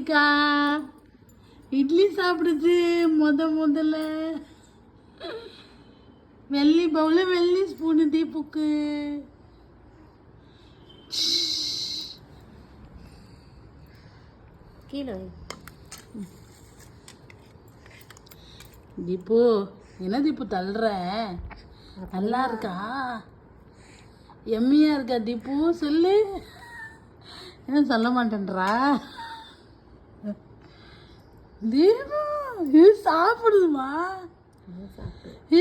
தீபிகா இட்லி சாப்பிடுது முதல்ல. வெள்ளி பவுல வெள்ளி ஸ்பூனு தீபுக்கு. கீழே தீபு என்ன தீபு தள்ளுற? நல்லா இருக்கா? எம்மியா இருக்கா தீபு? சொல்லு. என்ன சொல்ல மாட்டேன்றா தீபு? இது சாப்பிடுதுமா?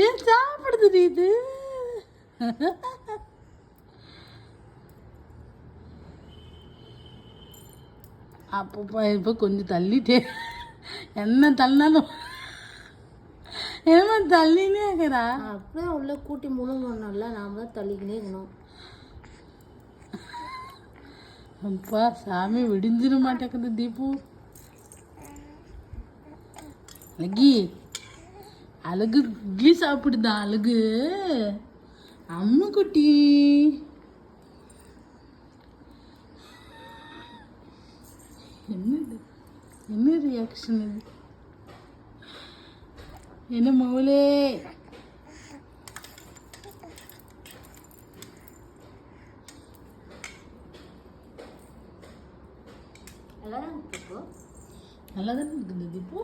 ஏன் சாப்பிடுது நீ இது? அப்பப்பா இப்போ கொஞ்சம் தள்ளிட்டே. என்ன தள்ளினாலும் ஏமா தள்ளினே இருக்கிறா? அப்படியே உள்ள கூட்டி முழுங்கணும்ல, நாம தான் தள்ளிக்கினே இருக்கணும். அப்பா சாமி விடிஞ்சிட மாட்டேங்குது தீபு. அழகி அழகு இட்லி சாப்பிடுதா? அழகு அம்மு குட்டி. என்னது? என்ன ரியாக்ஷன் இது? என்ன மவுளே? நல்லா தானே இருக்குது தீபு.